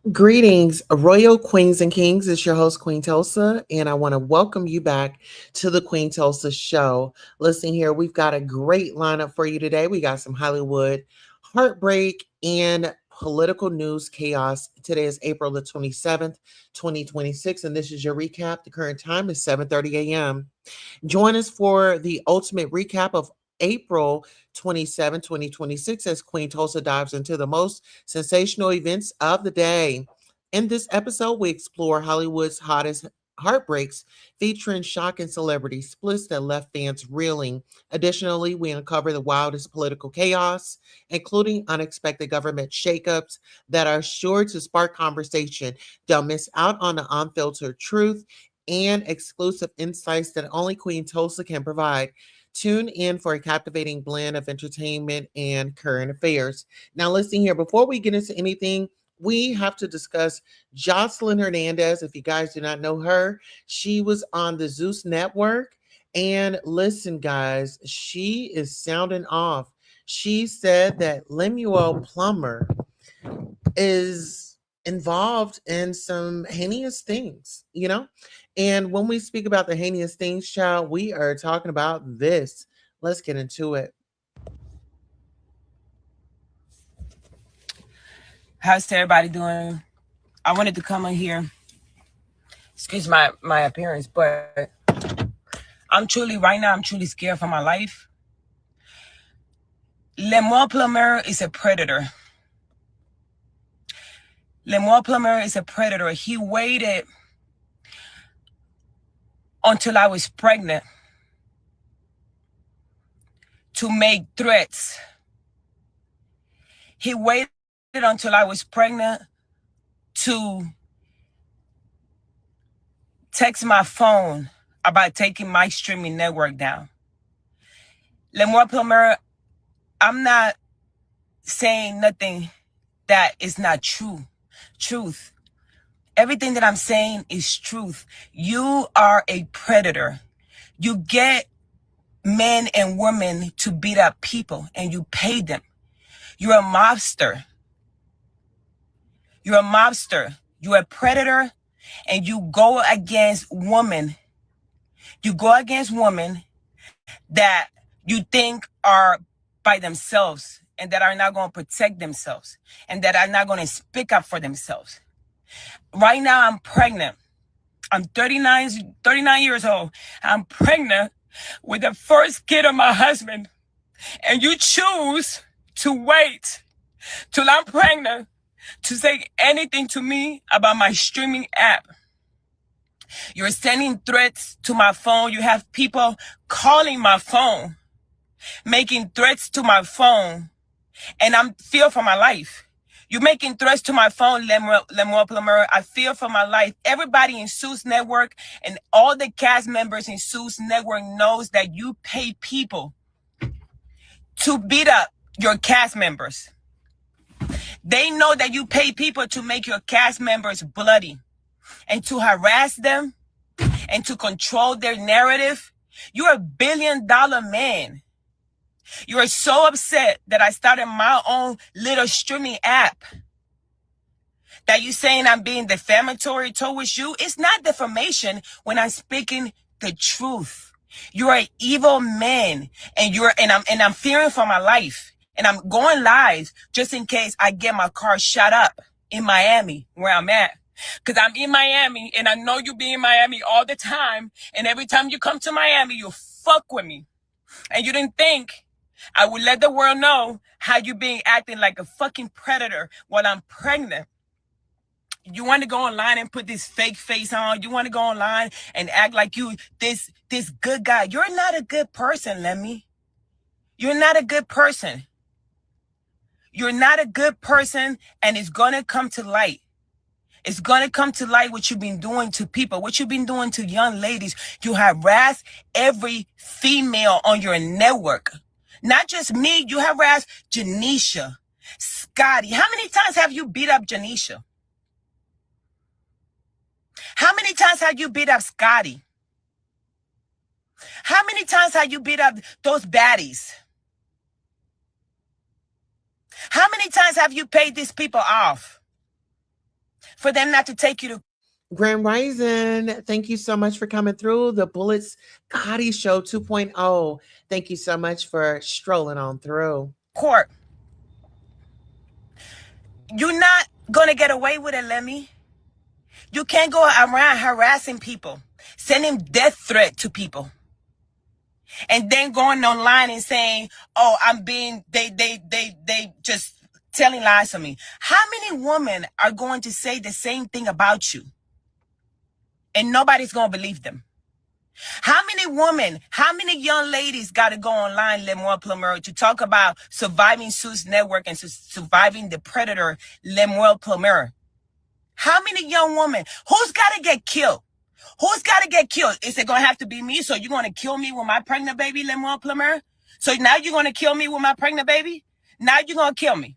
Greetings, Royal Queens and Kings. It's your host, Queen Tulsa, and I want to welcome you back to the Queen Tulsa Show. Listen here, we've got a great lineup for you today. We got some Hollywood heartbreak and political news chaos. Today is April the 27th, 2026, and this is your recap. The current time is 7:30 a.m. Join us for the ultimate recap of April 27, 2026, as Queen Tulsa dives into the most sensational events of the day. In this episode, we explore Hollywood's hottest heartbreaks, featuring shocking celebrity splits that left fans reeling. Additionally, we uncover the wildest political chaos, including unexpected government shakeups that are sure to spark conversation. Don't miss out on the unfiltered truth and exclusive insights that only Queen Tulsa can provide. Tune in for a captivating blend of entertainment and current affairs. Now, listen here, before we get into anything, we have to discuss Jocelyn Hernandez. If you guys do not know her, she was on the Zeus Network. And listen, guys, she is sounding off. She said that Lemuel Plummer is involved in some heinous things. And when we speak about the heinous things, child, we are talking about this. Let's get into it. How's everybody doing? I wanted to come on here. Excuse my appearance, but I'm truly scared for my life. Lemuel Plummer is a predator. Lemuel Plummer is a predator. He waited until I was pregnant to make threats. He waited until I was pregnant to text my phone about taking my streaming network down. Lemuel Plummer, I'm not saying nothing that is not truth. Everything that I'm saying is truth. You are a predator. You get men and women to beat up people and you pay them. You're a mobster. You're a mobster. You're a predator, and you go against women. You go against women that you think are by themselves and that are not going to protect themselves and that are not going to speak up for themselves. Right now, I'm pregnant. I'm 39 years old. I'm pregnant with the first kid of my husband. And you choose to wait till I'm pregnant to say anything to me about my streaming app. You're sending threats to my phone. You have people calling my phone, making threats to my phone, and I'm fear for my life. You're making threats to my phone, Lemuel Plummer. I fear for my life. Everybody in Zeus Network and all the cast members in Zeus Network knows that you pay people to beat up your cast members. They know that you pay people to make your cast members bloody and to harass them and to control their narrative. You're $1 billion man. You are so upset that I started my own little streaming app. That you saying I'm being defamatory towards you. It's not defamation when I'm speaking the truth. You're an evil man, and I'm fearing for my life. And I'm going live just in case I get my car shot up in Miami, where I'm at. Because I'm in Miami, and I know you be in Miami all the time. And every time you come to Miami, you fuck with me. And you didn't think I would let the world know how you being acting like a fucking predator while I'm pregnant. You want to go online and put this fake face on. You want to go online and act like you this good guy. You're not a good person, Lemmy. You're not a good person. You're not a good person, and it's going to come to light. It's going to come to light what you've been doing to people, what you've been doing to young ladies. You harass every female on your network. Not just me, you harass Janisha, Scotty. How many times have you beat up Janisha? How many times have you beat up Scotty? How many times have you beat up those baddies? How many times have you paid these people off? for them not to take you to Grand Rising, thank you so much for coming through the Bullets Gotti Show 2.0. Thank you so much for strolling on through. court. You're not gonna get away with it, Lemmy. You can't go around harassing people, sending death threat to people, and then going online and saying, "Oh, I'm being they just telling lies on me." How many women are going to say the same thing about you, and nobody's gonna believe them? How many women, how many young ladies got to go online, Lemuel Plummer, to talk about surviving Sue's network and surviving the predator, Lemuel Plummer? How many young women? Who's got to get killed? Who's got to get killed? Is it going to have to be me? So you're going to kill me with my pregnant baby, Lemuel Plummer? So now you're going to kill me with my pregnant baby? Now you're going to kill me.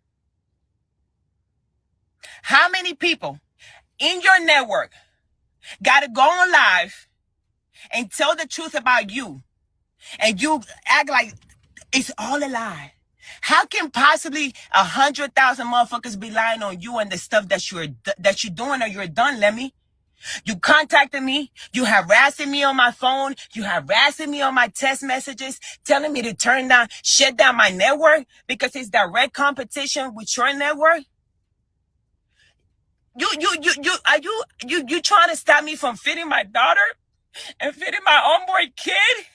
How many people in your network got to go on live and tell the truth about you, and you act like it's all a lie? How can possibly 100,000 motherfuckers be lying on you and the stuff that you're doing or you're done, Lemmy? You contacted me, you harassing me on my phone, you harassing me on my text messages, telling me to shut down my network because it's direct competition with your network. You trying to stop me from feeding my daughter and feeding my unborn kid?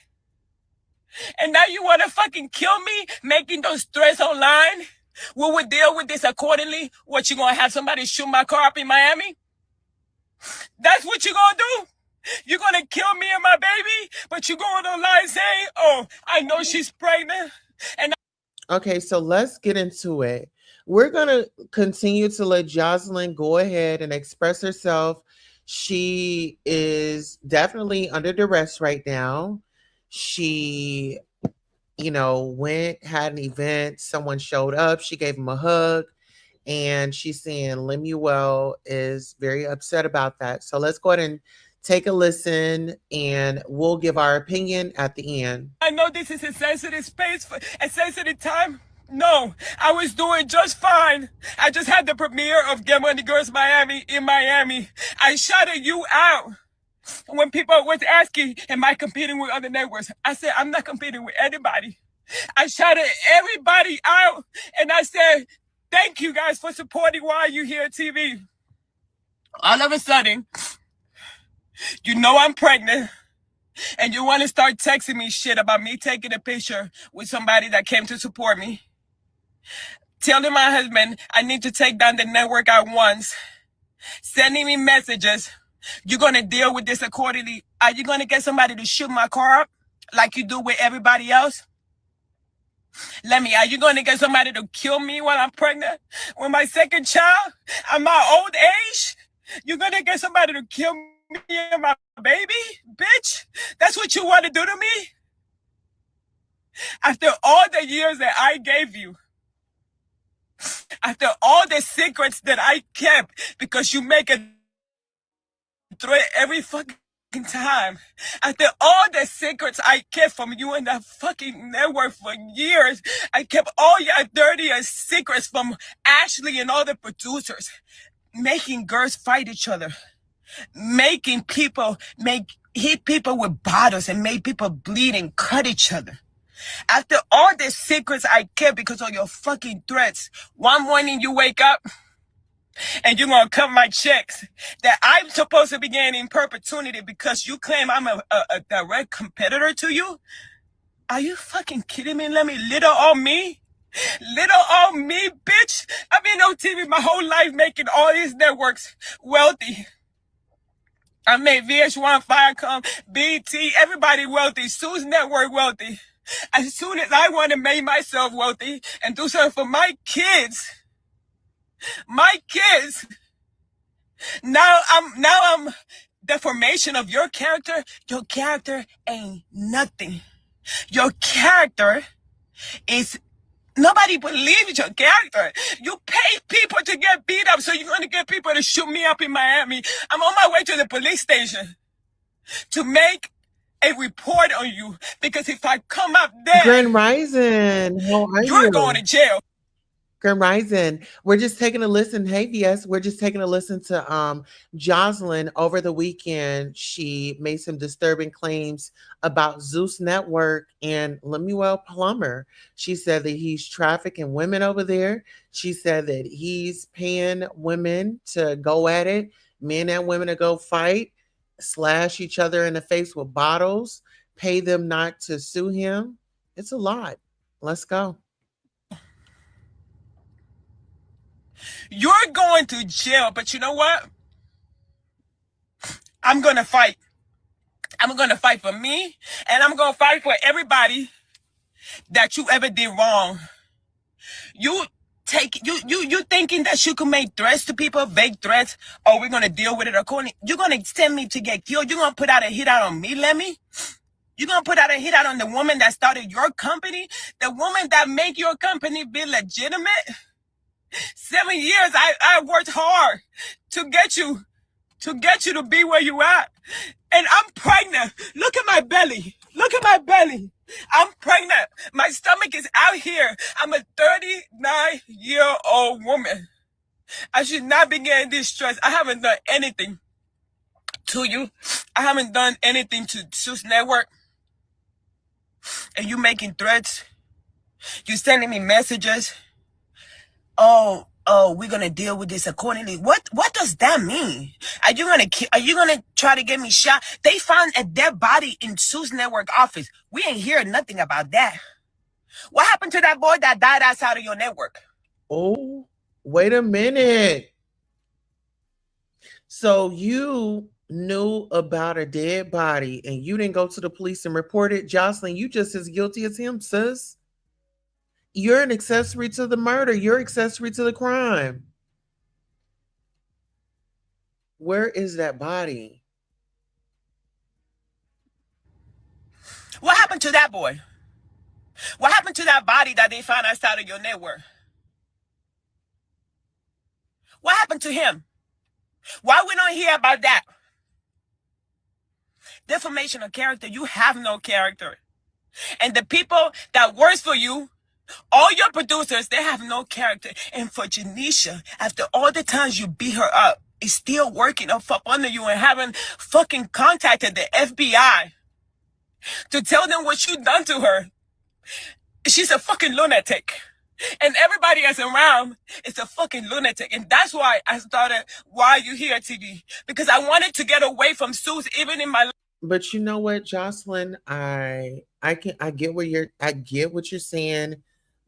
And now you want to fucking kill me, making those threats online? We will deal with this accordingly. What, you going to have somebody shoot my car up in Miami? That's what you going to do? You're going to kill me and my baby, but you going online saying, "Oh, I know she's pregnant." And Okay, so let's get into it. We're going to continue to let Jocelyn go ahead and express herself. She is definitely under duress right now. She, had an event. Someone showed up. She gave him a hug. And she's saying Lemuel is very upset about that. So let's go ahead and take a listen, and we'll give our opinion at the end. I know this is a sensitive space, for a sensitive time. No, I was doing just fine. I just had the premiere of Get Money Girls Miami in Miami. I shouted you out. When people was asking, "Am I competing with other networks?" I said, "I'm not competing with anybody." I shouted everybody out, and I said, "Thank you guys for supporting Why You Here TV." All of a sudden, you know I'm pregnant, and you want to start texting me shit about me taking a picture with somebody that came to support me, telling my husband I need to take down the network at once, sending me messages. You're going to deal with this accordingly. Are you going to get somebody to shoot my car up like you do with everybody else? Are you going to get somebody to kill me while I'm pregnant? With my second child, at my old age? You're going to get somebody to kill me and my baby? Bitch, that's what you want to do to me? After all the years that I gave you, after all the secrets that I kept, because you make a threat every fucking time, after all the secrets I kept from you and that fucking network for years, I kept all your dirty secrets from Ashley and all the producers, making girls fight each other, making people hit people with bottles and make people bleed and cut each other. After all the secrets I kept because of your fucking threats, one morning you wake up and you're going to cut my checks that I'm supposed to be getting in perpetuity because you claim I'm a direct competitor to you? Are you fucking kidding me? Little on me? Little on me, bitch? I've been on TV my whole life making all these networks wealthy. I made VH1, Firecom, BT, everybody wealthy. Sue's network wealthy. As soon as I want to make myself wealthy and do something for my kids, now I'm the formation of your character. Your character ain't nothing. Your character is, nobody believes your character. You pay people to get beat up, so you're going to get people to shoot me up in Miami. I'm on my way to the police station to make a report on you, because if I come up there, Grand Rising, how are you're you? going to jail. Grand Rising. We're just taking a listen. Hey, VS, we're just taking a listen to Jocelyn over the weekend. She made some disturbing claims about Zeus Network and Lemuel Plummer. She said that he's trafficking women over there. She said that he's paying women to go at it, men and women to go fight, slash each other in the face with bottles, pay them not to sue him. It's a lot. Let's go. You're going to jail, but you know what? I'm going to fight. I'm going to fight for me, and I'm going to fight for everybody that you ever did wrong. You you thinking that you can make threats to people, vague threats? Oh, we're going to deal with it according. You're going to send me to get killed. You're going to put out a hit out on me, Lemmy? You're going to put out a hit out on the woman that started your company? The woman that make your company be legitimate? 7 years, I worked hard to get you to be where you at. And I'm pregnant. Look at my belly. Look at my belly. I'm pregnant. My stomach is out here. I'm a 39-year-old woman. I should not be getting this stress. I haven't done anything to you. I haven't done anything to Zeus Network. And you making threats. You sending me messages. Oh, we're gonna deal with this accordingly. What does that mean? Are you gonna try to get me shot? They found a dead body in Zeus Network office. We ain't hearing nothing about that. What happened to that boy that died outside of your network? Oh, wait a minute. So you knew about a dead body and you didn't go to the police and report it? Jocelyn, you just as guilty as him, sis. You're an accessory to the murder. You're accessory to the crime. Where is that body? What happened to that boy? What happened to that body that they found outside of your network? What happened to him? Why we don't hear about that? Defamation of character. You have no character. And the people that works for you, all your producers, they have no character. And for Janisha, after all the times you beat her up, is still working up under you and having fucking contacted the FBI to tell them what you done to her. She's a fucking lunatic. And everybody that's around is a fucking lunatic. And that's why I started Why You Here TV. Because I wanted to get away from Zeus even in my. But you know what, Jocelyn, I get what you're saying,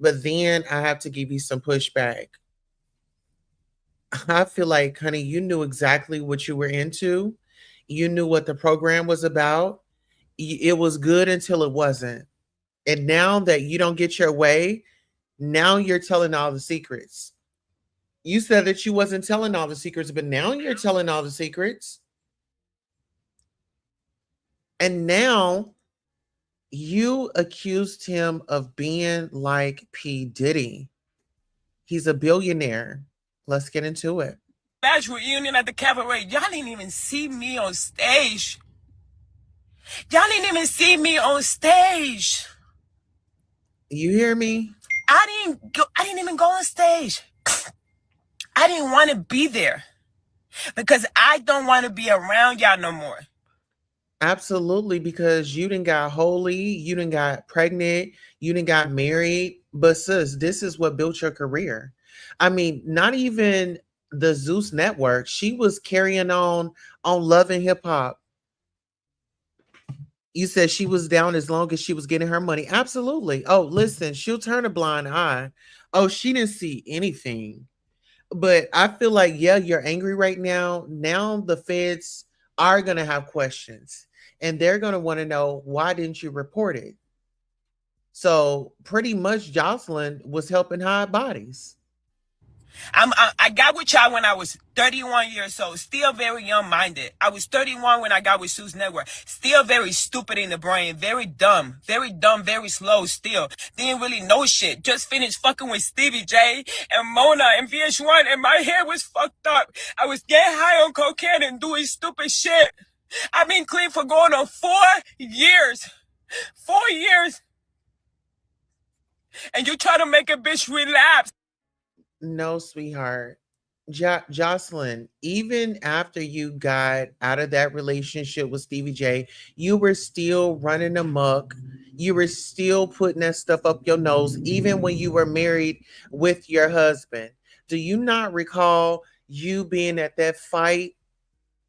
but then I have to give you some pushback. I feel like, honey, you knew exactly what you were into. You knew what the program was about. It was good until it wasn't. And now that you don't get your way, now you're telling all the secrets. You said that you wasn't telling all the secrets, but now you're telling all the secrets. And now you accused him of being like P. Diddy. He's a billionaire. Let's get into it. Last reunion at the cabaret, y'all didn't even see me on stage. Y'all didn't even see me on stage. You hear me? I didn't even go on stage. I didn't want to be there because I don't want to be around y'all no more. Absolutely, because you didn't got holy, you didn't got pregnant, you didn't got married. But sis, this is what built your career. I mean, not even the Zeus Network. She was carrying on Love and Hip Hop. You said she was down as long as she was getting her money. Absolutely. Oh, listen, she'll turn a blind eye. Oh, she didn't see anything. But I feel like, yeah, you're angry right now. Now the feds are going to have questions and they're going to want to know, why didn't you report it? So pretty much Jocelyn was helping hide bodies. I got with y'all when I was 31 years old, still very young-minded. I was 31 when I got with Zeus Network, still very stupid in the brain, very dumb, very slow still. Didn't really know shit. Just finished fucking with Stevie J and Mona and VH1 and my hair was fucked up. I was getting high on cocaine and doing stupid shit. I've been clean for going on 4 years. 4 years. And you try to make a bitch relapse. No, sweetheart. Jocelyn, even after you got out of that relationship with Stevie J, you were still running amok. You were still putting that stuff up your nose, even when you were married with your husband. Do you not recall you being at that fight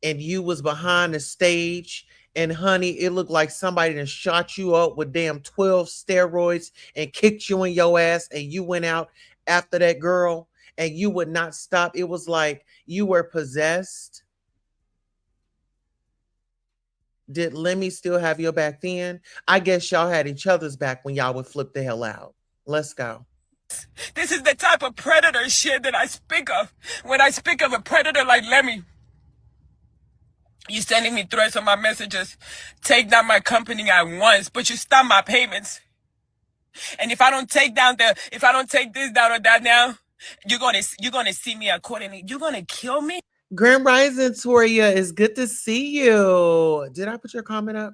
and you was behind the stage, and honey, it looked like somebody done shot you up with damn 12 steroids and kicked you in your ass, and you went out after that girl and you would not stop. It was like you were possessed. Did Lemmy still have your back then? I guess y'all had each other's back when y'all would flip the hell out. Let's go. This is the type of predator shit that I speak of. When I speak of a predator like Lemmy, you sending me threats on my messages. Take down my company at once, but you stop my payments. And if I don't take this down or that now, you're gonna see me accordingly. You're gonna kill me. Grand Rising, Toria, is good to see you. Did I put your comment up?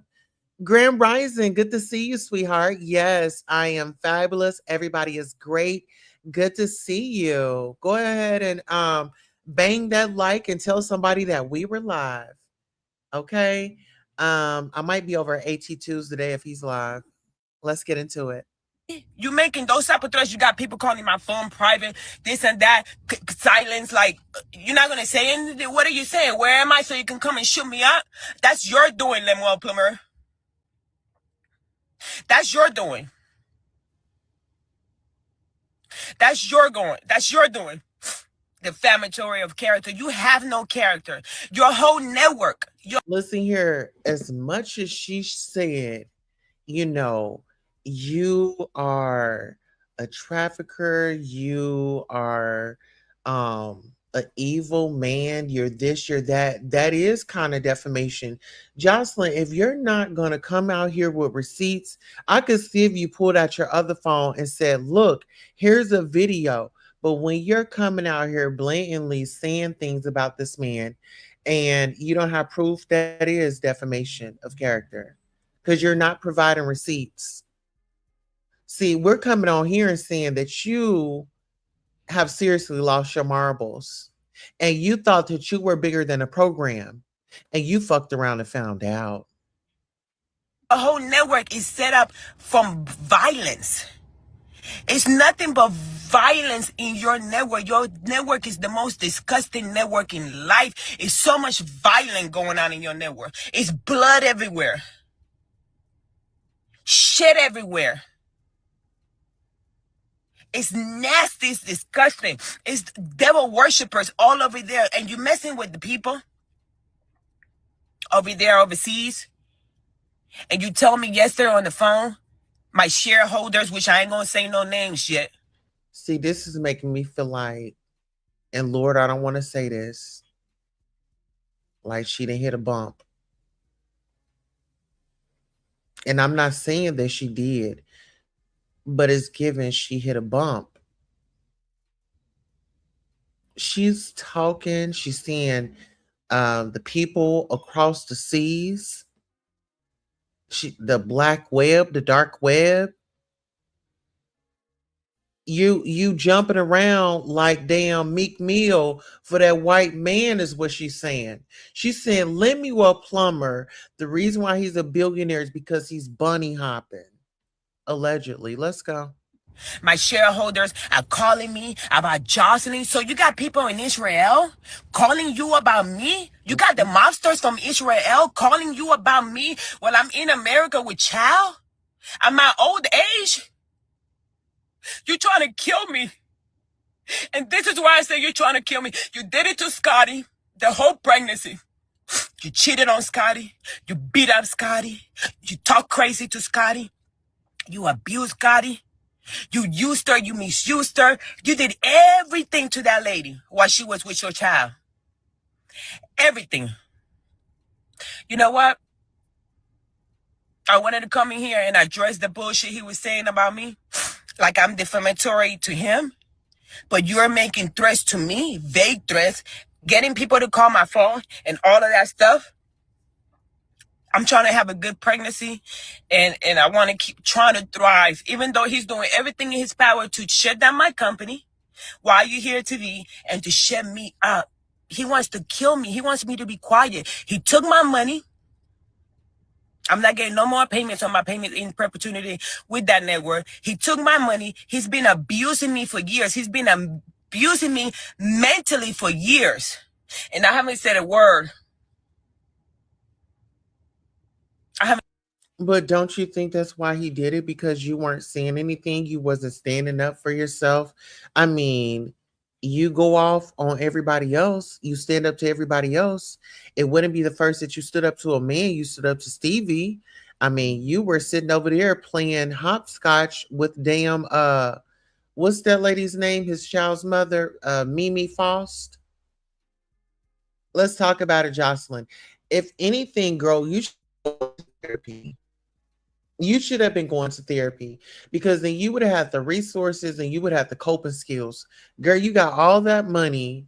Grand Rising, good to see you, sweetheart. Yes, I am fabulous. Everybody is great. Good to see you. Go ahead and bang that like and tell somebody that we were live. Okay. I might be over at AT2's today if he's live. Let's get into it. You making those type of threats. You got people calling my phone private, this and that, silence. Like, you're not gonna say anything. What are you saying? Where am I so you can come and shoot me up? That's your doing, Lemuel Plummer. That's your doing. That's your going. That's your doing. Defamatory of character. You have no character. Your whole network. Listen here, as much as she said, you know, you are a trafficker, you are an evil man, you're this, you're that. That is kind of defamation. Jocelyn, if you're not gonna come out here with receipts, I could see if you pulled out your other phone and said, look, here's a video. But when you're coming out here blatantly saying things about this man and you don't have proof, that is defamation of character because you're not providing receipts. See, we're coming on here and saying that you have seriously lost your marbles and you thought that you were bigger than a program and you fucked around and found out. A whole network is set up from violence. It's nothing but violence in your network. Your network is the most disgusting network in life. It's so much violence going on in your network. It's blood everywhere. Shit everywhere. It's nasty. It's disgusting. It's devil worshippers all over there. And you're messing with the people over there overseas. And you told me yesterday on the phone, my shareholders, which I ain't gonna say no names yet. See, this is making me feel like, and Lord, I don't want to say this, like she didn't hit a bump. And I'm not saying that she did, but it's given she hit a bump. She's talking, she's seeing the people across the seas, the black web, the dark web. You jumping around like damn Meek Mill for that white man is what she's saying. She's saying Lemuel Plummer, the reason why he's a billionaire is because he's bunny hopping. Allegedly. Let's go. My shareholders are calling me about Jocelyn. So you got people in Israel calling you about me? You got the mobsters from Israel calling you about me while I'm in America with child? At my old age? You're trying to kill me. And this is why I say you're trying to kill me. You did it to Scotty the whole pregnancy. You cheated on Scotty. You beat up Scotty. You talk crazy to Scotty. You abused Scotty. You used her. You misused her. You did everything to that lady while she was with your child. Everything. You know what? I wanted to come in here and address the bullshit he was saying about me. Like I'm defamatory to him. But you're making threats to me, vague threats, getting people to call my phone and all of that stuff. I'm trying to have a good pregnancy and I want to keep trying to thrive. Even though he's doing everything in his power to shut down my company, Why are you here TV and to shut me up? He wants to kill me. He wants me to be quiet. He took my money. I'm not getting no more payments on my payment in perpetuity with that network. He took my money. He's been abusing me for years. He's been abusing me mentally for years. And I haven't said a word. I haven't. But don't you think that's why he did it? Because you weren't saying anything, you wasn't standing up for yourself. I mean, you go off on everybody else, you stand up to everybody else. It wouldn't be the first that you stood up to a man, you stood up to Stevie. I mean, you were sitting over there playing hopscotch with damn what's that lady's name? His child's mother, Mimi Faust. Let's talk about it, Jocelyn. If anything, girl, you should go to therapy. You should have been going to therapy because then you would have had the resources and you would have the coping skills. Girl, you got all that money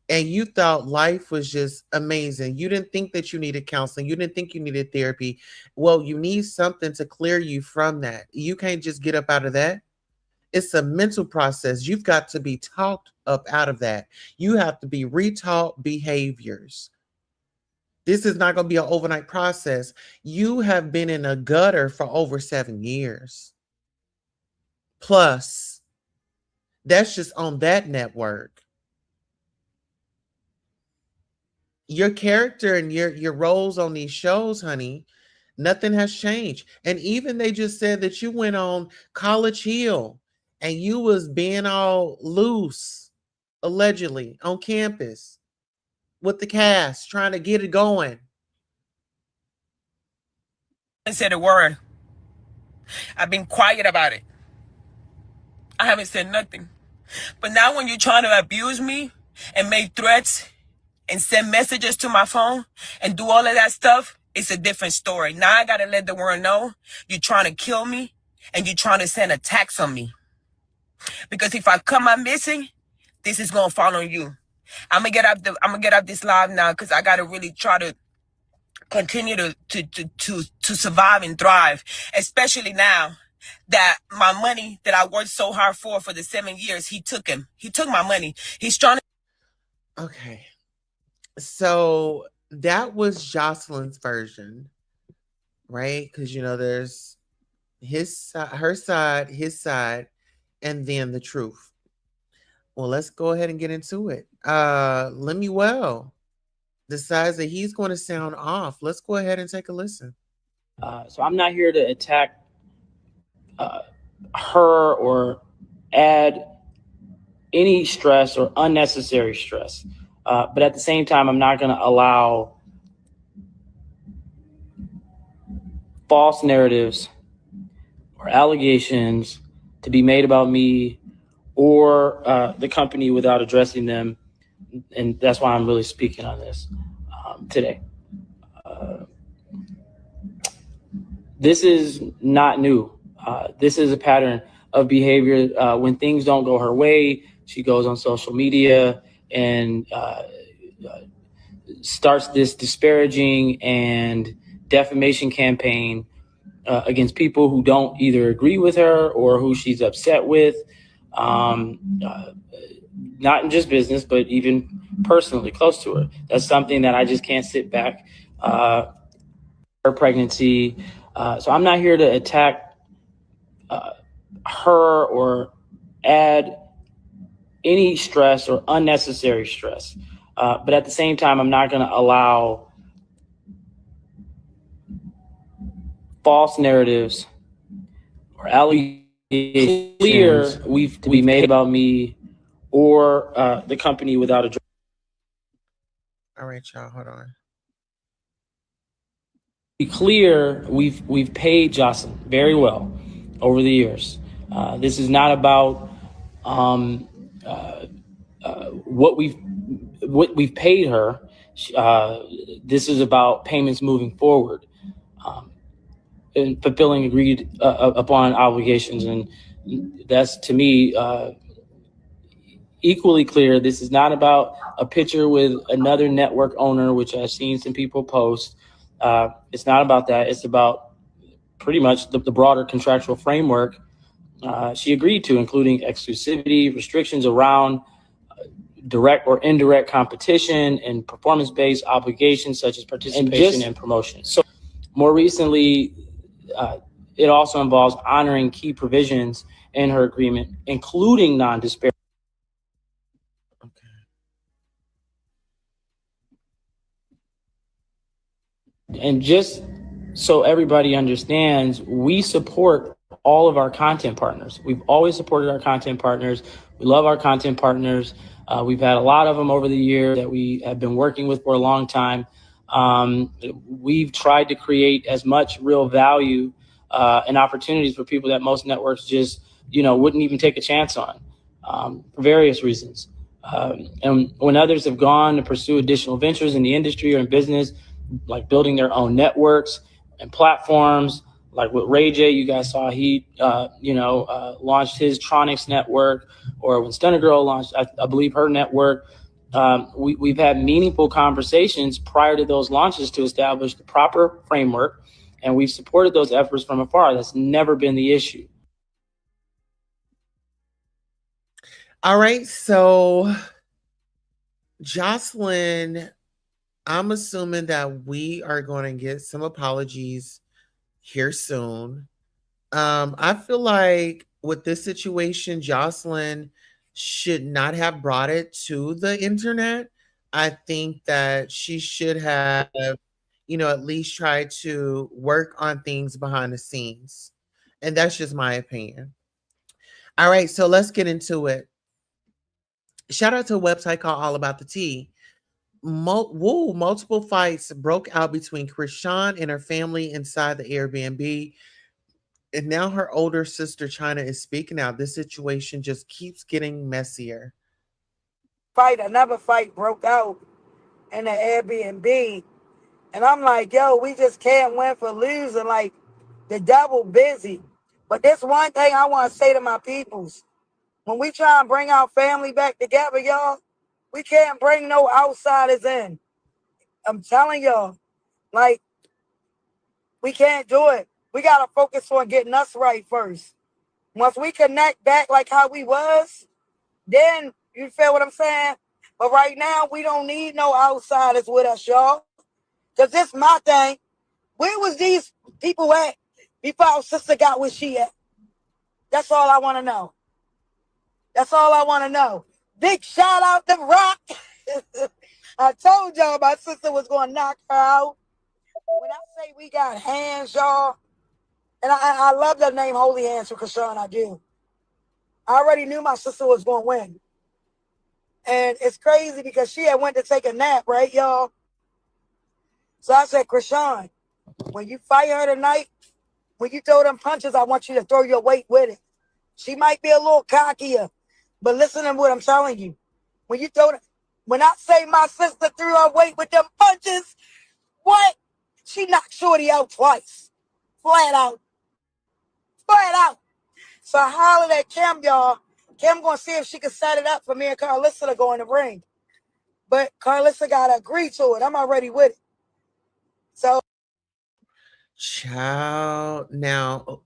and you thought life was just amazing. You didn't think that you needed counseling. You didn't think you needed therapy. Well, you need something to clear you from that. You can't just get up out of that. It's a mental process. You've got to be talked up out of that. You have to be retaught behaviors. This is not going to be an overnight process. You have been in a gutter for over 7 years. Plus, that's just on that network. Your character and your roles on these shows, honey, nothing has changed. And even they just said that you went on College Hill and you was being all loose, allegedly, on campus with the cast, trying to get it going. Said a word. I've been quiet about it. I haven't said nothing. But now when you're trying to abuse me and make threats and send messages to my phone and do all of that stuff, it's a different story. Now I got to let the world know you're trying to kill me and you're trying to send attacks on me. Because if I come out missing, this is going to fall on you. I'm going to get up this live now because I got to really try to continue to survive and thrive, especially now that my money that I worked so hard for the 7 years, he took my money. He's trying to. Okay. So that was Jocelyn's version, right? Because, there's her side, his side, and then the truth. Well, let's go ahead and get into it. Lemuel decides that he's going to sound off. Let's go ahead and take a listen. So I'm not here to attack her or add any stress or unnecessary stress. But at the same time, I'm not going to allow false narratives or allegations to be made about me or the company without addressing them. And that's why I'm really speaking on this today. This is not new. This is a pattern of behavior. When things don't go her way, she goes on social media and starts this disparaging and defamation campaign against people who don't either agree with her or who she's upset with. Not in just business, but even personally close to her. That's something that I just can't sit back. Her pregnancy. So I'm not here to attack her or add any stress or unnecessary stress. But at the same time, I'm not going to allow false narratives or allegations clear we've made about me or the company without a. All right, y'all, hold on. Be clear, we've paid Jocelyn very well over the years. This is not about what we've paid her. This is about payments moving forward and fulfilling agreed upon obligations, and that's to me equally clear. This is not about a picture with another network owner, which I've seen some people post. It's not about that. It's about pretty much the broader contractual framework she agreed to, including exclusivity, restrictions around direct or indirect competition, and performance-based obligations such as participation and promotion. So more recently, it also involves honoring key provisions in her agreement, including non-disparity. And just so everybody understands, we support all of our content partners. We've always supported our content partners. We love our content partners. We've had a lot of them over the year that we have been working with for a long time. We've tried to create as much real value and opportunities for people that most networks just, wouldn't even take a chance on for various reasons. And when others have gone to pursue additional ventures in the industry or in business, like building their own networks and platforms, like with Ray J, you guys saw he, launched his Tronics network, or when Stunner Girl launched, I believe, her network. We've had meaningful conversations prior to those launches to establish the proper framework, and we've supported those efforts from afar. That's never been the issue. All right, so Jocelyn, I'm assuming that we are going to get some apologies here soon. I feel like with this situation, Jocelyn should not have brought it to the internet. I think that she should have, at least tried to work on things behind the scenes. And that's just my opinion. All right, so let's get into it. Shout out to a website called All About the Tea. Multiple fights broke out between Krishan and her family inside the Airbnb. And now her older sister, China, is speaking out. This situation just keeps getting messier. Another fight broke out in the Airbnb. And I'm like, yo, we just can't win for losing. Like, the devil busy. But this one thing I want to say to my peoples. When we try and bring our family back together, y'all, we can't bring no outsiders in. I'm telling y'all, like, we can't do it. We got to focus on getting us right first. Once we connect back like how we was, then you feel what I'm saying? But right now, we don't need no outsiders with us, y'all. Because this my thing. Where was these people at before our sister got where she at? That's all I want to know. That's all I want to know. Big shout out to Rock. I told y'all my sister was going to knock her out. When I say we got hands, y'all, and I love the name Holy Hands for Krishan, I do. I already knew my sister was going to win. And it's crazy because she had went to take a nap, right, y'all? So I said, Krishan, when you fight her tonight, when you throw them punches, I want you to throw your weight with it. She might be a little cockier, but listen to what I'm telling you. When you throw when I say my sister threw her weight with them punches, what? She knocked Shorty out twice. Flat out. Flat out. So I hollered at Kim, y'all. Kim gonna see if she can set it up for me and Carlissa to go in the ring. But Carlissa gotta agree to it. I'm already with it. So Child, now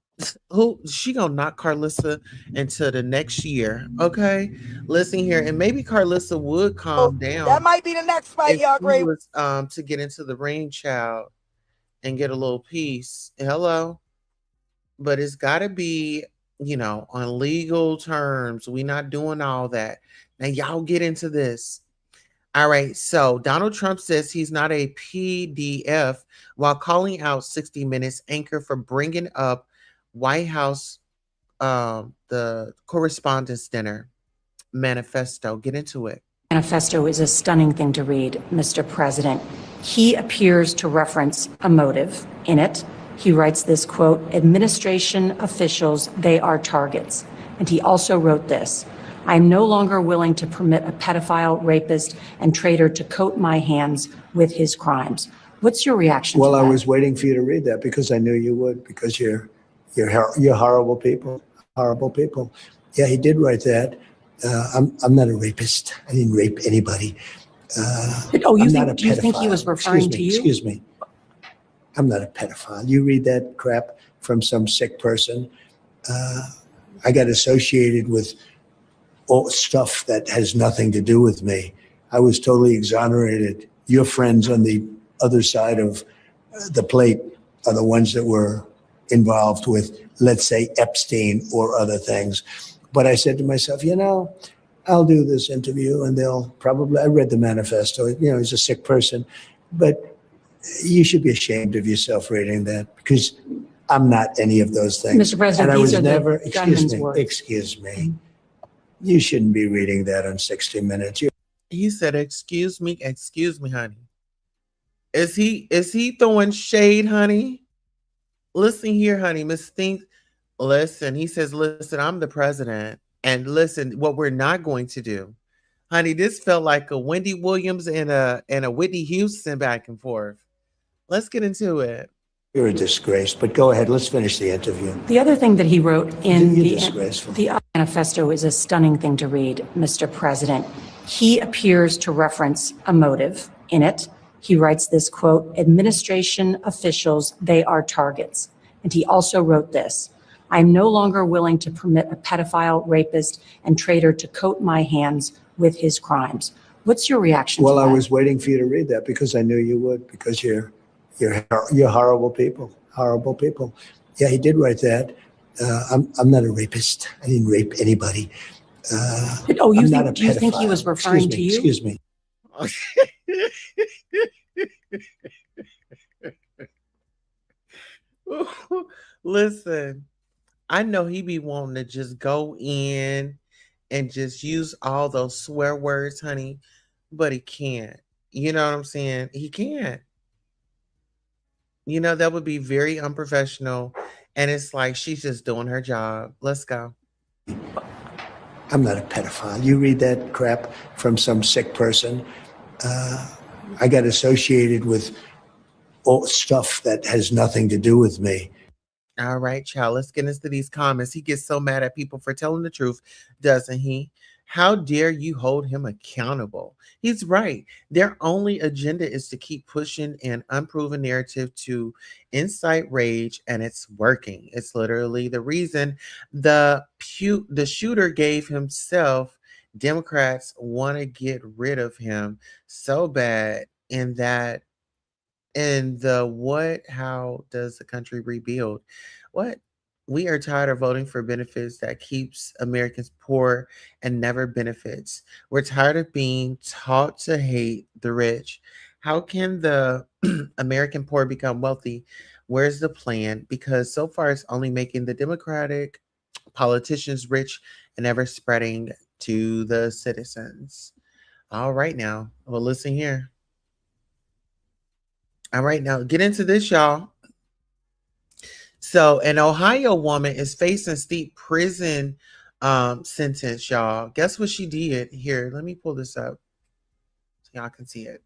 who she gonna knock Carlissa into the next year? Okay, listen here, and maybe Carlissa would calm down. That might be the next fight, if y'all. she Great. was to get into the ring, child, and get a little peace. Hello, but it's got to be, on legal terms. We not doing all that. Now y'all get into this. All right, so Donald Trump says he's not a PDF while calling out 60 Minutes anchor for bringing up White House, the Correspondents' Dinner manifesto. Get into it. Manifesto is a stunning thing to read, Mr. President. He appears to reference a motive in it. He writes this, quote, administration officials, they are targets. And he also wrote this. I am no longer willing to permit a pedophile, rapist, and traitor to coat my hands with his crimes. What's your reaction to that? Well, I was waiting for you to read that because I knew you would, because you're horrible people, horrible people. Yeah, he did write that. I'm not a rapist. I didn't rape anybody. Do you think he was referring to you? Excuse me. I'm not a pedophile. You read that crap from some sick person. I got associated with all stuff that has nothing to do with me. I was totally exonerated. Your friends on the other side of the plate are the ones that were involved with, let's say, Epstein or other things. But I said to myself, I'll do this interview and they'll probably, I read the manifesto, he's a sick person, but you should be ashamed of yourself reading that because I'm not any of those things. Mr. President, and I these was are never, the gunman's words. excuse me. You shouldn't be reading that on 60 Minutes. He said, excuse me, honey. Is he throwing shade, honey? Listen here, honey. Miss Think. Listen, he says, listen, I'm the president. And listen, what we're not going to do. Honey, this felt like a Wendy Williams and a Whitney Houston back and forth. Let's get into it. You're a disgrace, but go ahead. Let's finish the interview. The other thing that he wrote in disgraceful. the manifesto is a stunning thing to read, Mr. President. He appears to reference a motive in it. He writes this quote, administration officials, they are targets. And he also wrote this, I'm no longer willing to permit a pedophile, rapist, and traitor to coat my hands with his crimes. What's your reaction to that? Well, I was waiting for you to read that because I knew you would, because you're horrible people, horrible people. Yeah, he did write that. I'm not a rapist. I didn't rape anybody. Do you think he was referring to you? Excuse me. Listen, I know he be wanting to just go in and just use all those swear words, honey, but he can't. You know what I'm saying? He can't. That would be very unprofessional. And it's like she's just doing her job. Let's go. I'm not a pedophile. You read that crap from some sick person. I got associated with all stuff that has nothing to do with me. All right, child. Let's get into these comments. He gets so mad at people for telling the truth, doesn't he? How dare you hold him accountable? He's right. Their only agenda is to keep pushing an unproven narrative to incite rage, and it's working. It's literally the reason the shooter gave himself. Democrats want to get rid of him so bad in that how does the country rebuild? What? We are tired of voting for benefits that keeps Americans poor and never benefits. We're tired of being taught to hate the rich. How can the American poor become wealthy? Where's the plan? Because so far it's only making the Democratic politicians rich and never spreading to the citizens. All right now. Well, listen here. All right, now get into this, y'all. So, an Ohio woman is facing steep prison sentence, y'all. Guess what she did? Here, let me pull this up so y'all can see it.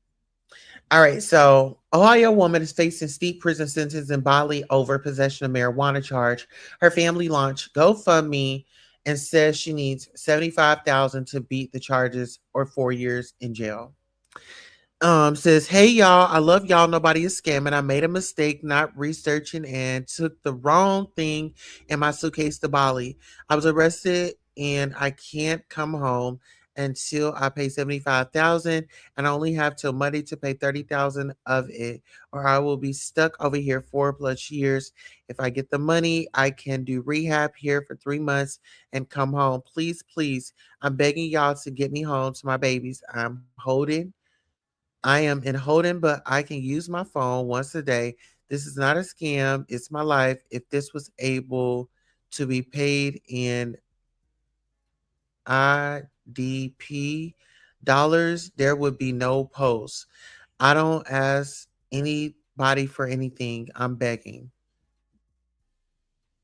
All right, so Ohio woman is facing steep prison sentence in Bali over possession of marijuana charge. Her family launched GoFundMe and says she needs $75,000 to beat the charges or 4 years in jail. Says, hey y'all, I love y'all. Nobody is scamming. I made a mistake not researching and took the wrong thing in my suitcase to Bali. I was arrested and I can't come home until I pay $75,000 and I only have till Monday to pay $30,000 of it, or I will be stuck over here 4+ years. If I get the money, I can do rehab here for 3 months and come home. Please, please, I'm begging y'all to get me home to my babies. I am in Holden, but I can use my phone once a day. This is not a scam. It's my life. If this was able to be paid in IDP dollars, there would be no post. I don't ask anybody for anything. I'm begging.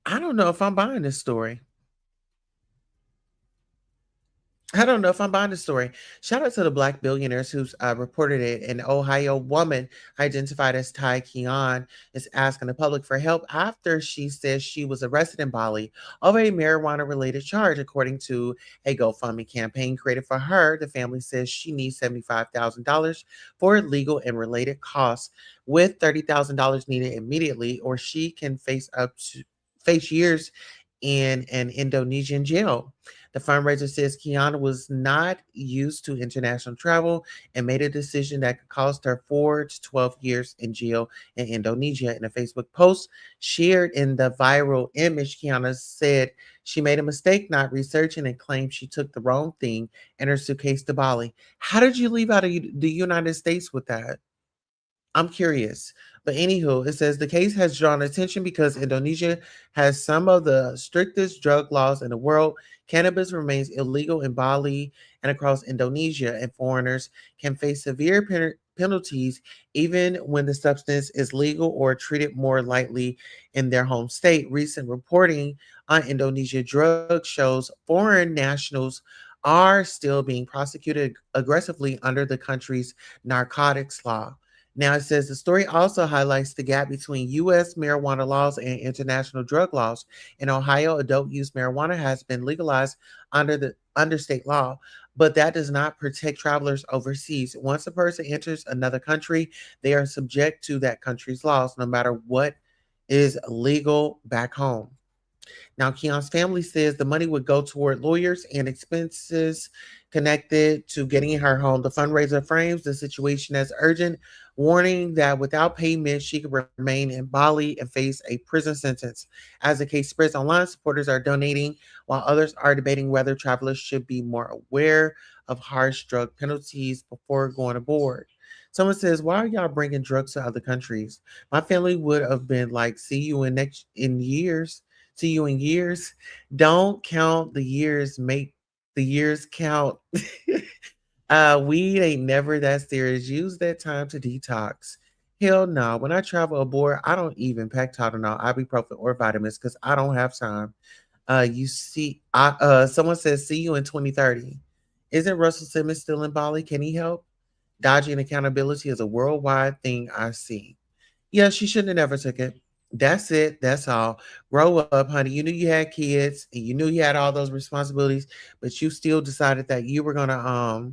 I don't know if I'm buying this story. I don't know if I'm buying the story. Shout out to the Black billionaires who's reported it. An Ohio woman identified as Tai Keon is asking the public for help after she says she was arrested in Bali over a marijuana-related charge, according to a GoFundMe campaign created for her. The family says she needs $75,000 for legal and related costs, with $30,000 needed immediately, or she can face years in an Indonesian jail. The fundraiser says Kiana was not used to international travel and made a decision that could cost her 4 to 12 years in jail in Indonesia. In a Facebook post shared in the viral image, Kiana said she made a mistake not researching and claimed she took the wrong thing in her suitcase to Bali. How did you leave out of the United States with that? I'm curious. But anywho, it says the case has drawn attention because Indonesia has some of the strictest drug laws in the world. Cannabis remains illegal in Bali and across Indonesia, and foreigners can face severe penalties even when the substance is legal or treated more lightly in their home state. Recent reporting on Indonesia drug shows foreign nationals are still being prosecuted aggressively under the country's narcotics law. Now it says the story also highlights the gap between U.S. marijuana laws and international drug laws. In Ohio, adult use marijuana has been legalized under state law, but that does not protect travelers overseas. Once a person enters another country, they are subject to that country's laws, no matter what is legal back home. Now, Keon's family says the money would go toward lawyers and expenses connected to getting her home. The fundraiser frames the situation as urgent, warning that without payment, she could remain in Bali and face a prison sentence. As the case spreads online, supporters are donating while others are debating whether travelers should be more aware of harsh drug penalties before going aboard. Someone says, "Why are y'all bringing drugs to other countries?" My family would have been like, "See you in years." To you in years. Don't count the years, make the years count. Weed ain't never that serious. Use that time to detox. Hell no. When I travel abroad, I don't even pack Tylenol, ibuprofen, or vitamins because I don't have time. Someone says, see you in 2030. Isn't Russell Simmons still in Bali? Can he help? Dodging accountability is a worldwide thing I see. Yeah, she shouldn't have never took it. That's it. That's all. Grow up, honey. You knew you had kids and you knew you had all those responsibilities, but you still decided that you were gonna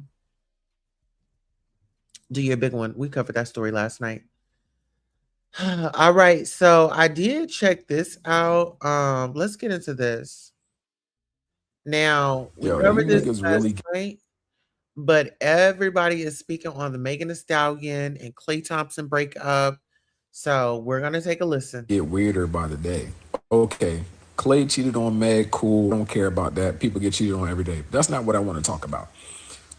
do your big one. We covered that story last night. All right, so I did check this out. Let's get into this. Now, we Yo, you covered this niggas last really night, but everybody is speaking on the Megan Thee Stallion and Clay Thompson breakup. So we're gonna take a listen. get weirder by the day. Okay, Clay cheated on Meg, cool. I don't care about that. People get cheated on every day. That's not what I want to talk about.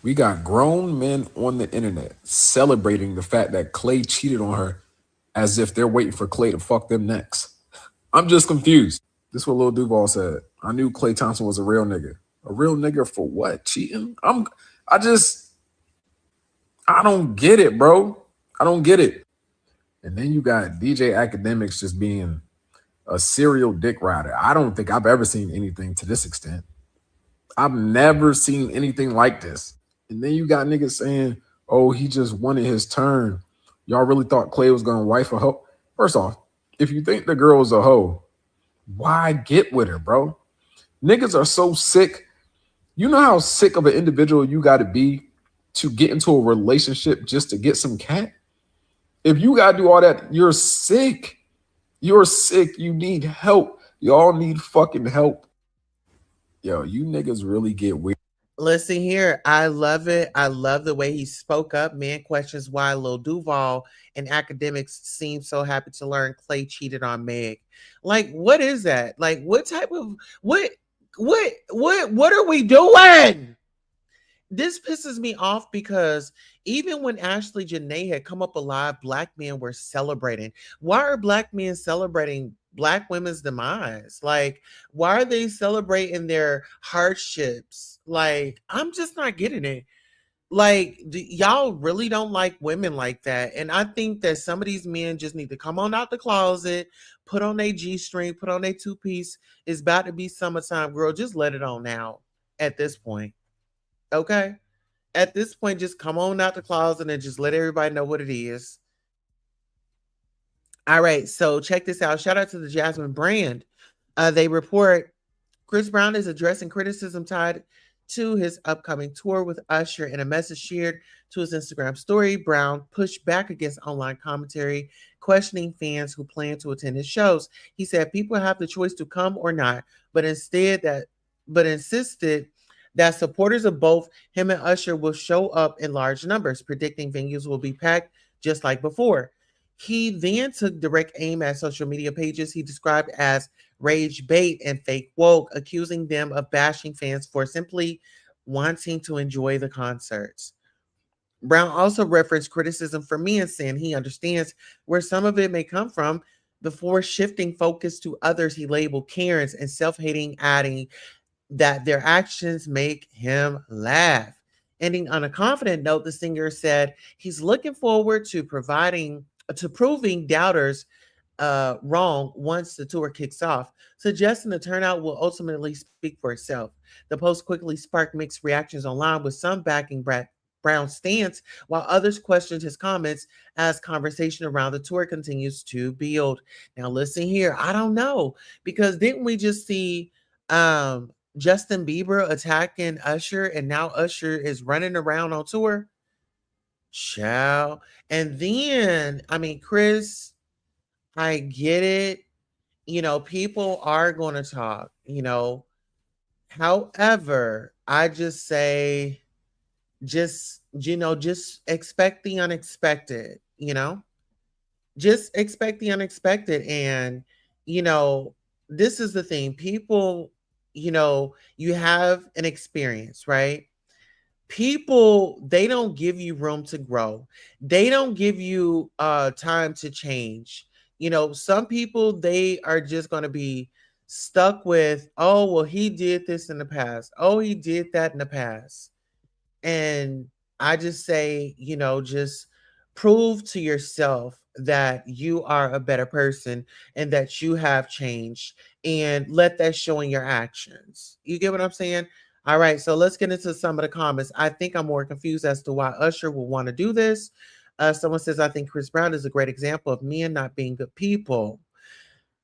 We got grown men on the internet celebrating the fact that Clay cheated on her as if they're waiting for Clay to fuck them next. I'm just confused. This is what Lil Duval said. I knew Clay Thompson was a real nigga. A real nigga for what? Cheating? I just I don't get it, bro. I don't get it. And then you got DJ Academics just being a serial dick rider. I don't think I've ever seen anything to this extent. I've never seen anything like this. And then you got niggas saying, oh, he just wanted his turn. Y'all really thought Clay was gonna wife a hoe? First off, if you think the girl is a hoe, why get with her, bro? Niggas are so sick. You know how sick of an individual you gotta be to get into a relationship just to get some cat? If you gotta do all that, you're sick. You're sick. You need help. Y'all need fucking help. Yo, you niggas really get weird. Listen here, I love it. I love the way he spoke up. Man questions why Lil Duval and academics seem so happy to learn Clay cheated on Meg. Like, what is that? Like, what type of what are we doing? This pisses me off because even when Ashley Janae had come up alive, black men were celebrating. Why are black men celebrating black women's demise? Like, why are they celebrating their hardships? Like, I'm just not getting it. Like, y'all really don't like women like that. And I think that some of these men just need to come on out the closet, put on their G string, put on their two piece. It's about to be summertime, girl. Just let it on out at this point. Okay, at this point, just come on out the closet and just let everybody know what it is. All right, so check this out. Shout out to the Jasmine brand. They report Chris Brown is addressing criticism tied to his upcoming tour with Usher. In a message shared to his Instagram story, Brown pushed back against online commentary, questioning fans who plan to attend his shows. He said people have the choice to come or not, but insisted that supporters of both him and Usher will show up in large numbers, predicting venues will be packed just like before. He then took direct aim at social media pages he described as rage bait and fake woke, accusing them of bashing fans for simply wanting to enjoy the concerts. Brown also referenced criticism from men, saying he understands where some of it may come from before shifting focus to others he labeled Karens and self hating, adding that their actions make him laugh. Ending on a confident note, the singer said he's looking forward to proving doubters wrong once the tour kicks off, suggesting the turnout will ultimately speak for itself. The post quickly sparked mixed reactions online, with some backing Brown's stance, while others questioned his comments as conversation around the tour continues to build. Now, listen here, I don't know, because didn't we just see Justin Bieber attacking Usher, and now Usher is running around on tour? Ciao. And then, I mean, Chris, I get it. People are going to talk, However, I just say, just expect the unexpected, Just expect the unexpected. And, this is the thing. People, you have an experience, right? People, they don't give you room to grow. They don't give you time to change. Some people, they are just going to be stuck with, oh, well, he did this in the past, oh, he did that in the past. And I just say, just prove to yourself that you are a better person and that you have changed, and let that show in your actions. You get what I'm saying? All right, so let's get into some of the comments. I think I'm more confused as to why Usher will want to do this. Someone says, I think Chris Brown is a great example of men not being good people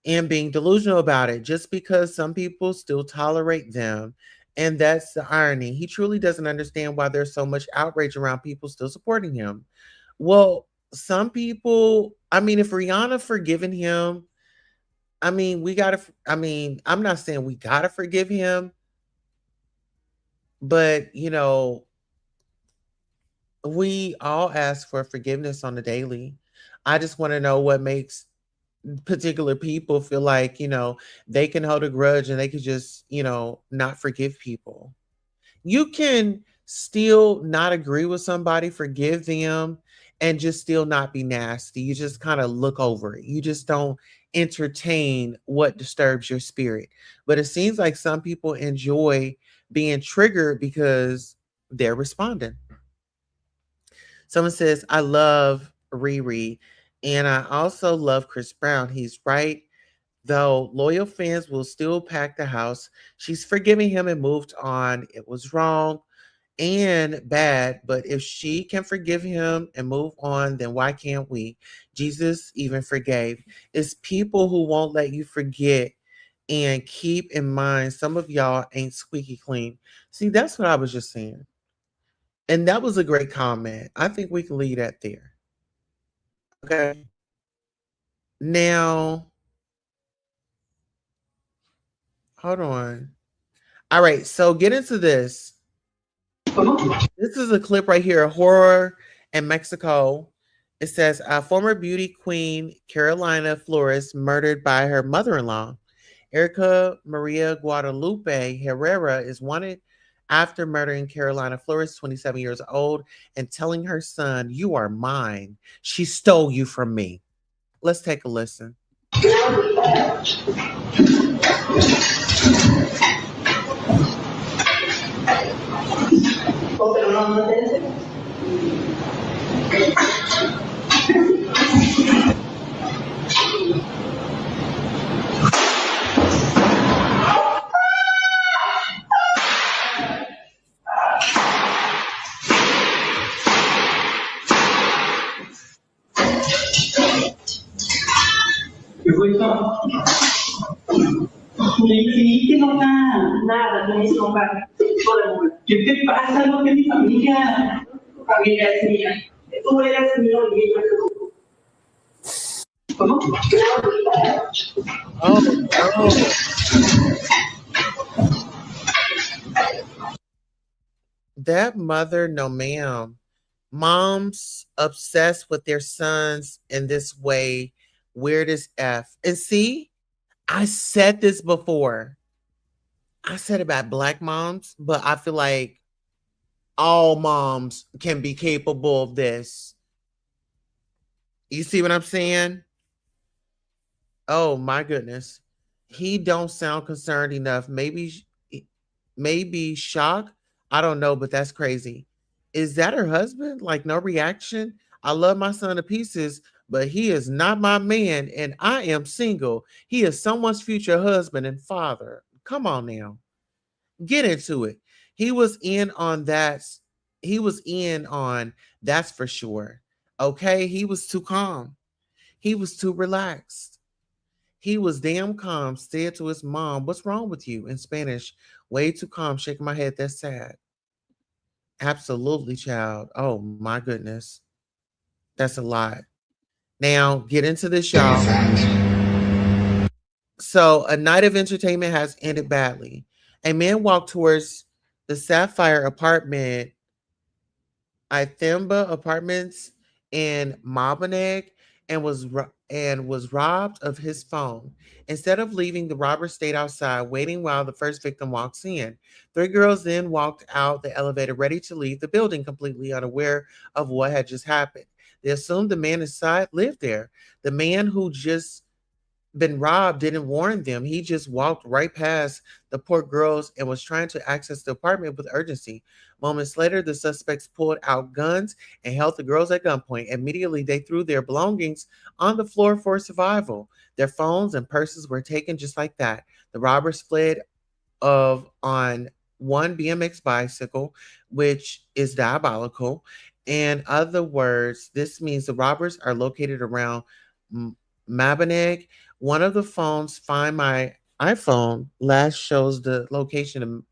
and being delusional about it, just because some people still tolerate them. And that's the irony. He truly doesn't understand why there's so much outrage around people still supporting him. Well, some people, I mean, if Rihanna forgiven him, I mean, I'm not saying we got to forgive him, but, we all ask for forgiveness on the daily. I just want to know what makes particular people feel like, they can hold a grudge and they could just, not forgive people. You can still not agree with somebody, forgive them, and just still not be nasty. You just kind of look over it. You just don't entertain what disturbs your spirit. But it seems like some people enjoy being triggered because they're responding. Someone says, I love Riri, and I also love Chris Brown. He's right, though loyal fans will still pack the house. She's forgiving him and moved on. It was wrong and bad, but if she can forgive him and move on, then why can't we? Jesus even forgave. It's people who won't let you forget. And keep in mind, some of y'all ain't squeaky clean. See, that's what I was just saying. And that was a great comment. I think we can leave that there. Okay. Now, hold on. All right, so get into this. This is a clip right here, horror in Mexico. It says, former beauty queen Carolina Flores murdered by her mother-in-law. Erica Maria Guadalupe Herrera is wanted after murdering Carolina Flores, 27 years old, and telling her son, you are mine. She stole you from me. Let's take a listen. Lý khí cái nông na, na là cái gì không bạn? Yo te pasa lo que mi familia es mía. Tú eres mío y yo ¿cómo? Oh no. That mother, no ma'am. Moms obsessed with their sons in this way, weird as F. And see, I said this before. I said about black moms, but I feel like all moms can be capable of this. You see what I'm saying? Oh my goodness. He don't sound concerned enough. Maybe shock. I don't know, but that's crazy. Is that her husband? Like no reaction? I love my son to pieces, but he is not my man and I am single. He is someone's future husband and father. Come on now. Get into it. He was in on that. He was in on that's for sure. Okay, he was too calm. He was too relaxed. He was damn calm, said to his mom, "What's wrong with you?" In Spanish, way too calm, shaking my head. That's sad. Absolutely, child. Oh my goodness. That's a lot. Now, get into this, y'all. So, a night of entertainment has ended badly. A man walked towards the Sapphire apartment Ithemba Apartments in Malbaneg and was robbed of his phone. Instead of leaving, the robber stayed outside, waiting while the first victim walks in. Three girls then walked out the elevator, ready to leave the building, completely unaware of what had just happened. They assumed the man inside lived there. The man who just been robbed didn't warn them. He just walked right past the poor girls and was trying to access the apartment with urgency. Moments later, the suspects pulled out guns and held the girls at gunpoint. Immediately, they threw their belongings on the floor for survival. Their phones and purses were taken just like that. The robbers fled of on one BMX bicycle, which is diabolical. In other words, this means the robbers are located around Mabaneg. One of the phones, Find My iPhone, last shows the location of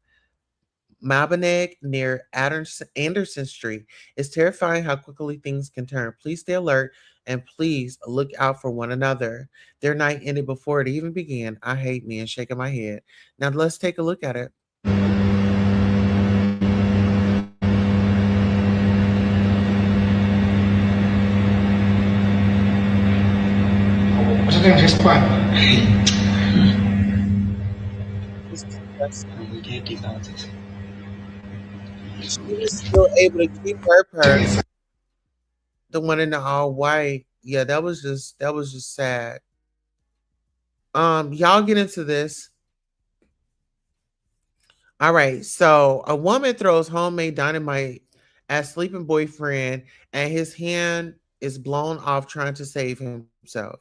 Mabaneg near Anderson Street. It's terrifying how quickly things can turn. Please stay alert and please look out for one another. Their night ended before it even began. I hate me and shaking my head. Now let's take a look at it. Maksudnya yang respon. It's disgusting. She was still able to keep her purse, the one in the all white. Yeah, that was just sad. Y'all get into this. All right. So a woman throws homemade dynamite at sleeping boyfriend and his hand is blown off trying to save himself.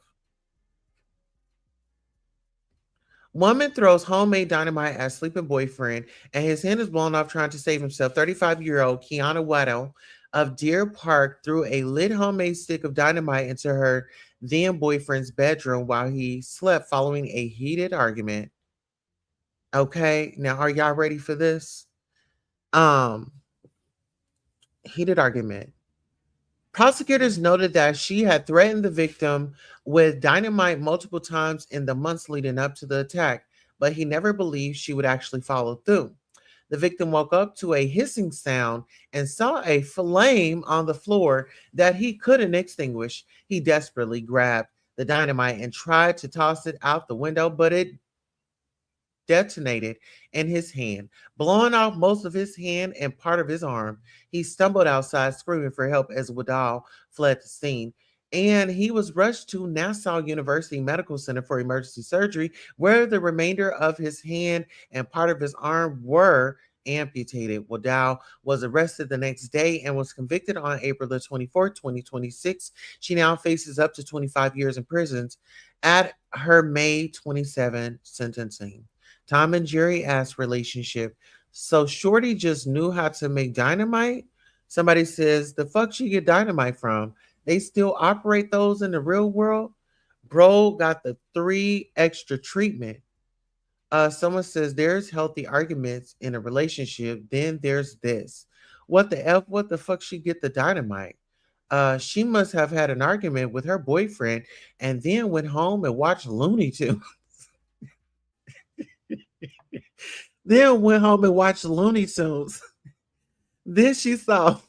Woman throws homemade dynamite at sleeping boyfriend and his hand is blown off trying to save himself. 35-year-old Kiana Waddell of Deer Park threw a lit homemade stick of dynamite into her then boyfriend's bedroom while he slept following a heated argument. Okay, now are y'all ready for this? Um, Heated argument. Prosecutors noted that she had threatened the victim with dynamite multiple times in the months leading up to the attack, but he never believed she would actually follow through. The victim woke up to a hissing sound and saw a flame on the floor that he couldn't extinguish. He desperately grabbed the dynamite and tried to toss it out the window, but it detonated in his hand, blowing off most of his hand and part of his arm. He stumbled outside screaming for help as Wadal fled the scene. And he was rushed to Nassau University Medical Center for emergency surgery, where the remainder of his hand and part of his arm were amputated. Wadal was arrested the next day and was convicted on April the 24th, 2026. She now faces up to 25 years in prison at her May 27 sentencing. Tom and Jerry asked relationship. So Shorty just knew how to make dynamite? Somebody says, the fuck she get dynamite from? They still operate those in the real world? Bro got the 3 extra treatment. Someone says there's healthy arguments in a relationship. Then there's this. What the f? What the fuck? She get the dynamite? She must have had an argument with her boyfriend and then went home and watched Looney Tunes. Then went home and watched Looney Tunes. Then she saw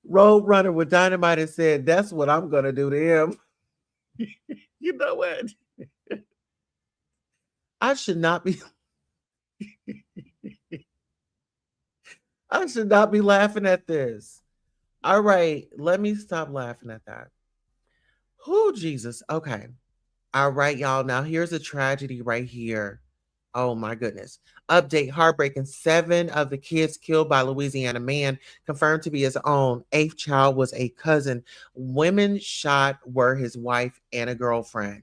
Road Runner with dynamite and said, "That's what I'm gonna do to him." You know what? I should not be. I should not be laughing at this. All right, let me stop laughing at that. Oh, Jesus. Okay. All right, y'all. Now here's a tragedy right here. Oh my goodness. Update heartbreaking. 7 of the kids killed by Louisiana man confirmed to be his own. 8th child was a cousin. Women shot were his wife and a girlfriend.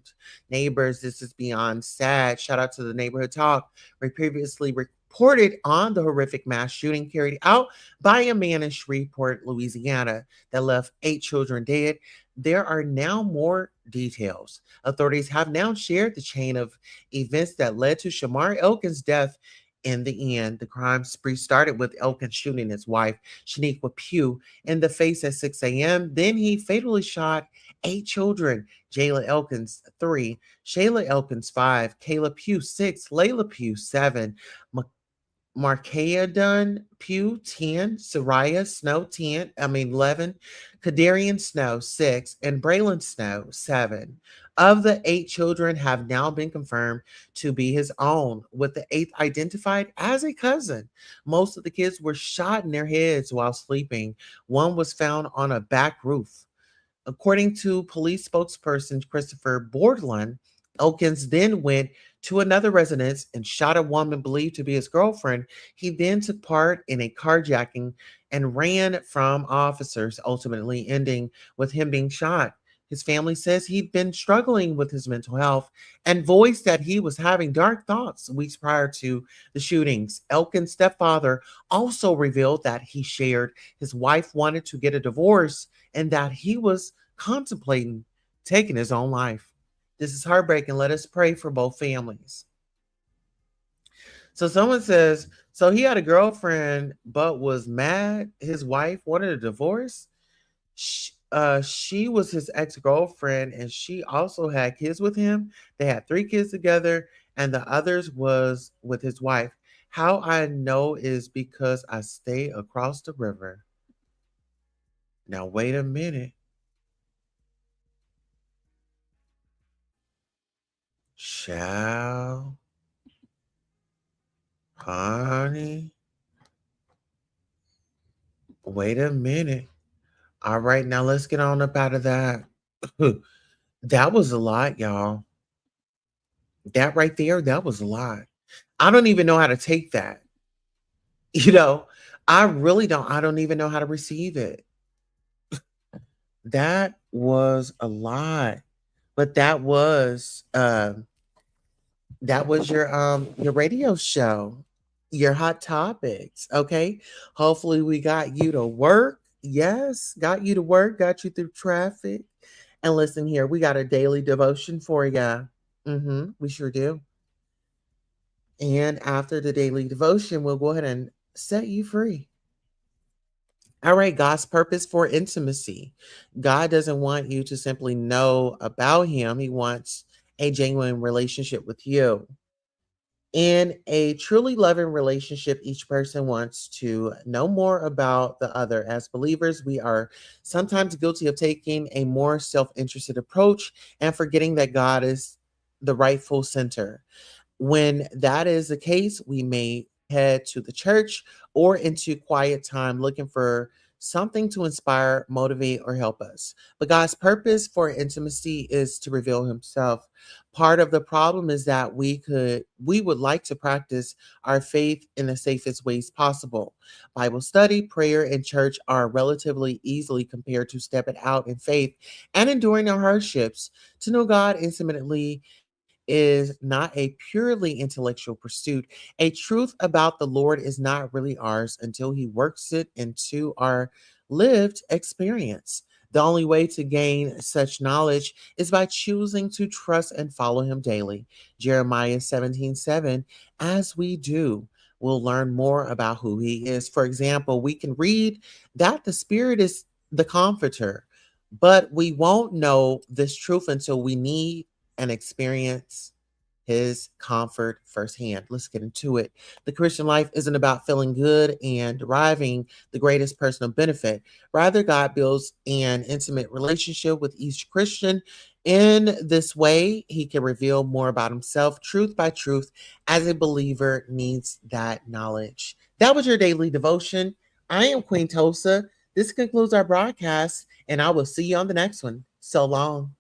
Neighbors, this is beyond sad. Shout out to the neighborhood talk. We previously reported on the horrific mass shooting carried out by a man in Shreveport, Louisiana, that left 8 children dead. There are now more details. Authorities have now shared the chain of events that led to Shamar Elkin's death. In the end, the crime spree started with Elkin shooting his wife, Shaniqua Pugh, in the face at 6 a.m. Then he fatally shot 8 children: Jayla Elkins, 3, Shayla Elkins, 5, Kayla Pugh, 6, Layla Pugh, 7, Markea Dunn Pugh, 10, Soraya Snow, 11, Kadarian Snow, 6, and Braylon Snow, 7. Of the 8 children have now been confirmed to be his own, with the 8th identified as a cousin. Most of the kids were shot in their heads while sleeping. One was found on a back roof. According to police spokesperson Christopher Bordelon, Elkins then went to another residence and shot a woman believed to be his girlfriend. He then took part in a carjacking and ran from officers, ultimately ending with him being shot. His family says he'd been struggling with his mental health and voiced that he was having dark thoughts weeks prior to the shootings. Elkin's stepfather also revealed that he shared his wife wanted to get a divorce and that he was contemplating taking his own life. This is heartbreaking. Let us pray for both families. So someone says, so he had a girlfriend but was mad his wife wanted a divorce. She was his ex-girlfriend and she also had kids with him. They had 3 kids together and the others was with his wife. How I know is because I stay across the river. Now wait a minute. Shall, honey, wait a minute. All right, now let's get on up out of that. That was a lot, y'all. That right there, that was a lot. I don't even know how to take that. You know, I really don't. I don't even know how to receive it. That was a lot. But that was your radio show, your hot topics. Okay. Hopefully we got you to work. Yes, got you to work, got you through traffic. And listen here, we got a daily devotion for you. We sure do. And after the daily devotion, we'll go ahead and set you free. All right, God's purpose for intimacy. God doesn't want you to simply know about Him, He wants a genuine relationship with you. In a truly loving relationship, each person wants to know more about the other. As believers, we are sometimes guilty of taking a more self interested approach and forgetting that God is the rightful center. When that is the case, we may head to the church or into quiet time looking for something to inspire, motivate, or help us. But God's purpose for intimacy is to reveal Himself. Part of the problem is that we would like to practice our faith in the safest ways possible. Bible study, prayer, and church are relatively easily compared to stepping out in faith and enduring our hardships. To know God intimately is not a purely intellectual pursuit. A truth about the Lord is not really ours until He works it into our lived experience. The only way to gain such knowledge is by choosing to trust and follow him daily. Jeremiah 17:7. As we do, we'll learn more about who he is. For example, we can read that the Spirit is the comforter, but we won't know this truth until we need and experience his comfort firsthand. Let's get into it. The Christian life isn't about feeling good and deriving the greatest personal benefit. Rather, God builds an intimate relationship with each Christian. In this way, he can reveal more about himself, truth by truth, as a believer needs that knowledge. That was your daily devotion. I am Queen Tulsa. This concludes our broadcast, and I will see you on the next one. So long.